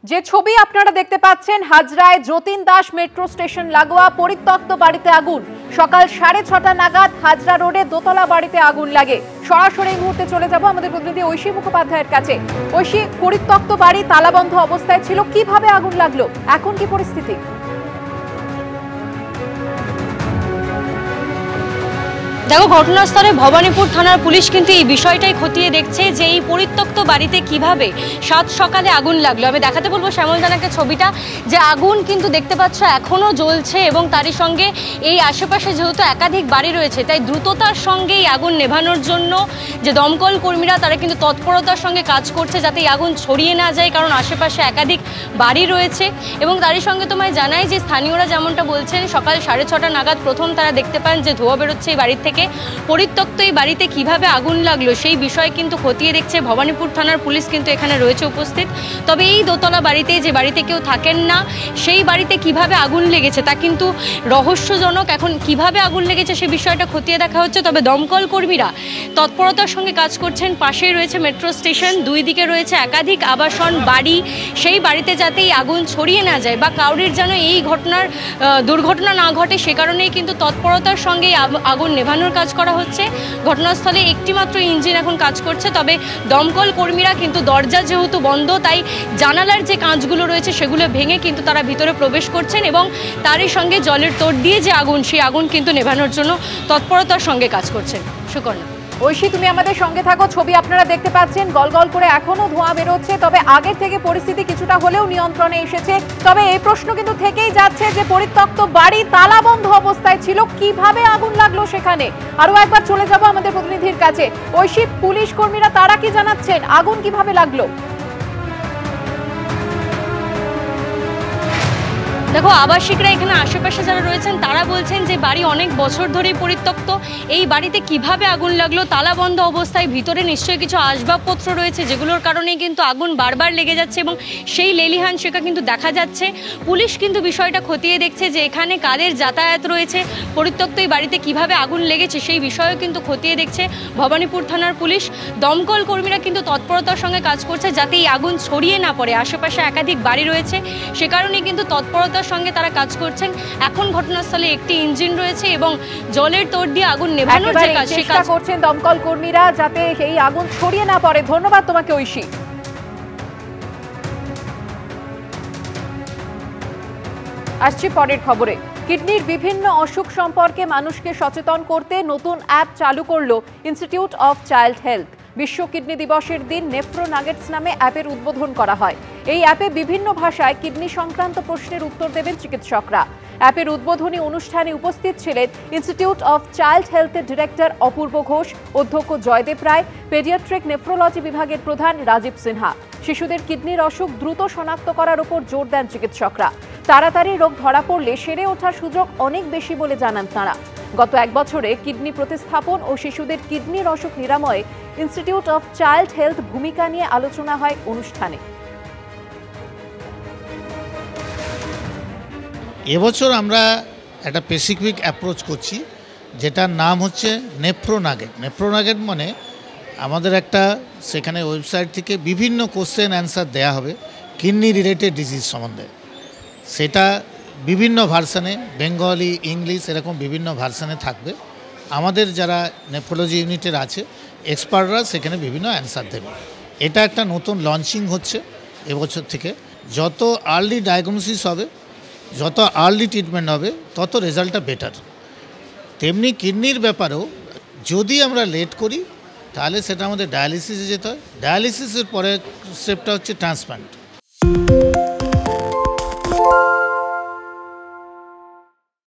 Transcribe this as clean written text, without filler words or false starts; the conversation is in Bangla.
যে ছবি আপনারা দেখতে পাচ্ছেন, হাজরায় যতীন দাস মেট্রো স্টেশন লাগোয়া পরিত্যক্ত বাড়িতে আগুন। সকাল 6:30 নাগাদ হাজরা রোডে দোতলা বাড়িতে আগুন লাগে। সরাসরি এই মুহূর্তে চলে যাব আমাদের প্রতিনিধি ঐশী মুখোপাধ্যায়ের কাছে। ঐশী, পরিত্যক্ত বাড়ি তালাবন্ধ অবস্থায় ছিল, কিভাবে আগুন লাগলো, এখন কি পরিস্থিতি? দেখো, ঘটনাস্থলে ভবানীপুর থানার পুলিশ কিন্তু এই বিষয়টাই খতিয়ে দেখছে যে এই পরিত্যক্ত বাড়িতে কিভাবে সাত সকালে আগুন লাগলো। আমি দেখাতে বলবো শ্যামলদানাকে ছবিটা, যে আগুন কিন্তু দেখতে পাচ্ছ এখনও জ্বলছে এবং তারই সঙ্গে এই আশেপাশে যেহেতু একাধিক বাড়ি রয়েছে, তাই দ্রুততার সঙ্গে এই আগুন নেভানোর জন্য যে দমকল কর্মীরা তারা কিন্তু তৎপরতার সঙ্গে কাজ করছে যাতে এই আগুন ছড়িয়ে না যায়, কারণ আশেপাশে একাধিক বাড়ি রয়েছে। এবং তারই সঙ্গে তোমায় জানাই যে স্থানীয়রা যেমনটা বলছেন, সকাল 6:30 নাগাদ প্রথম তারা দেখতে পান যে ধোঁয়া বেরোচ্ছে এই বাড়ির থেকে। পরিত্যক্ত এই বাড়িতে কিভাবে আগুন লাগলো সেই বিষয়ে কিন্তু খতিয়ে দেখছে ভবানীপুর থানার পুলিশ, কিন্তু এখানে রয়েছে উপস্থিত। তবে এই দোতলা বাড়িতে, যে বাড়িতে কেউ থাকেন না, সেই বাড়িতে কিভাবে আগুন লেগেছে তা কিন্তু রহস্যজনক। এখন কিভাবে আগুন লেগেছে সে বিষয়টা খতিয়ে দেখা হচ্ছে। তবে দমকল কর্মীরা তৎপরতার সঙ্গে কাজ করছেন। পাশেই রয়েছে মেট্রো স্টেশন, দুই দিকে রয়েছে একাধিক আবাসন বাড়ি। সেই বাড়িতে যাতে এই আগুন ছড়িয়ে না যায় বা কাউরির যেন এই দুর্ঘটনা না ঘটে, সে কারণেই কিন্তু তৎপরতার সঙ্গে আগুন নেভানোর কাজ করা হচ্ছে। ঘটনাস্থলে একটি মাত্র ইঞ্জিন এখন কাজ করছে। তবে দমকল কর্মীরা কিন্তু দরজা যেহেতু বন্ধ, তাই জানালার যে কাঁচগুলো রয়েছে সেগুলো ভেঙে কিন্তু তারা ভিতরে প্রবেশ করছেন এবং তারই সঙ্গে জলের তোড় দিয়ে যে আগুন, সেই আগুন কিন্তু নেভানোর জন্য তৎপরতার সঙ্গে কাজ করছেন। সুকর্ণা। ঐশী, তুমি আমাদের সঙ্গে থাকো। ছবি আপনারা দেখতে পাচ্ছেন, গলগল করে এখনো ধোঁয়া বেরোচ্ছে। তবে আগের থেকে পরিস্থিতি কিছুটা হলেও নিয়ন্ত্রণে এসেছে। তবে এই প্রশ্ন কিন্তু থেকেই যাচ্ছে যে পরিত্যক্ত বাড়ি তালাবন্ধ অবস্থায় ছিল, কিভাবে আগুন লাগলো সেখানে। আরো একবার চলে যাব আমাদের প্রতিনিধির কাছে। ঐশী, পুলিশ কর্মীরা তারা কি জানাচ্ছেন, আগুন কিভাবে লাগলো? দেখো, আবাসিকরা এখানে আশেপাশে যারা রয়েছেন তারা বলছেন যে বাড়ি অনেক বছর ধরেই পরিত্যক্ত। এই বাড়িতে কিভাবে আগুন লাগলো, তালাবন্ধ অবস্থায়, ভিতরে নিশ্চয়ই কিছু আসবাবপত্র রয়েছে যেগুলোর কারণেই কিন্তু আগুন বারবার লেগে যাচ্ছে এবং সেই লেলিহান শিখা কিন্তু দেখা যাচ্ছে। পুলিশ কিন্তু বিষয়টা খতিয়ে দেখছে যে এখানে কাদের যাতায়াত রয়েছে, পরিত্যক্ত এই বাড়িতে কিভাবে আগুন লেগেছে সেই বিষয়েও কিন্তু খতিয়ে দেখছে ভবানীপুর থানার পুলিশ। দমকল কর্মীরা কিন্তু তৎপরতার সঙ্গে কাজ করছে যাতে এই আগুন ছড়িয়ে না পড়ে। আশেপাশে একাধিক বাড়ি রয়েছে, সে কারণেই কিন্তু তৎপরতার সঙ্গে তারা কাজ করছেন। এখন ঘটনাস্থলে একটি ইঞ্জিন রয়েছে এবং জলের তোড় দিয়ে আগুন নেভানোর যে কাজ, সেই কাজ করছেন দমকল কর্মীরা যাতে এই আগুন ছড়িয়ে না পড়ে। ধন্যবাদ তোমাকে ঐশী। আসছি পরের খবরে। কিডনির বিভিন্ন অসুখ সম্পর্কে মানুষকে সচেতন করতে নতুন অ্যাপ চালু করলো ইনস্টিটিউট অফ চাইল্ড হেলথ। বিশ্ব কিডনি দিবসের দিন নেফ্রো নাগেটস নামে অ্যাপের উদ্বোধন করা হয়। এই অ্যাপে বিভিন্ন ভাষায় কিডনি সংক্রান্ত প্রশ্নের উত্তর দেবেন চিকিৎসকরা। অ্যাপের উদ্বোধনী অনুষ্ঠানে উপস্থিত ছিলেন ইনস্টিটিউট অফ চাইল্ড হেলথের ডিরেক্টর অপূর্ব ঘোষ, অধ্যক্ষ জয়দেব রায়, পেডিয়াট্রিক নেফ্রোলজি বিভাগের প্রধান রাজীব সিনহা। শিশুদের কিডনির অসুখ দ্রুত শনাক্ত করার উপর জোর দেন চিকিৎসকরা। তাড়াতাড়ি রোগ ধরা পড়লে সেরে ওঠার সুযোগ অনেক বেশি বলে জানান তাঁরা। গত এক বছরে কিডনি প্রতিস্থাপন ও শিশুদের কিডনির অসুখ নিরাময়ে ইনস্টিটিউট অফ চাইল্ড হেলথ ভূমিকা নিয়ে আলোচনা হয় অনুষ্ঠানে। এবছর আমরা একটা স্পেসিফিক অ্যাপ্রোচ করছি, যেটার নাম হচ্ছে নেফ্রো নাগেট। নেফ্রো নাগেট মানে আমাদের একটা, সেখানে ওয়েবসাইট থেকে বিভিন্ন কোশ্চেন অ্যান্সার দেয়া হবে কিডনি রিলেটেড ডিজিজ সম্বন্ধে। সেটা বিভিন্ন ভার্সানে, বেঙ্গলি, ইংলিশ, এরকম বিভিন্ন ভার্সানে থাকবে। আমাদের যারা নেফ্রোলজি ইউনিটের আছে এক্সপার্টরা সেখানে বিভিন্ন অ্যান্সার দেবে। এটা একটা নতুন লঞ্চিং হচ্ছে এবছর থেকে। যত আর্লি ডায়াগনোসিস হবে, যত আর্লি ট্রিটমেন্ট হবে, তত রেজাল্টটা বেটার। তেমনি কিডনির ব্যাপারেও যদি আমরা লেট করি তাহলে সেটা আমাদের ডায়ালিসিসে যেতে হয়। ডায়ালিসিসের পরে স্টেপটা হচ্ছে ট্রান্সপ্লান্ট।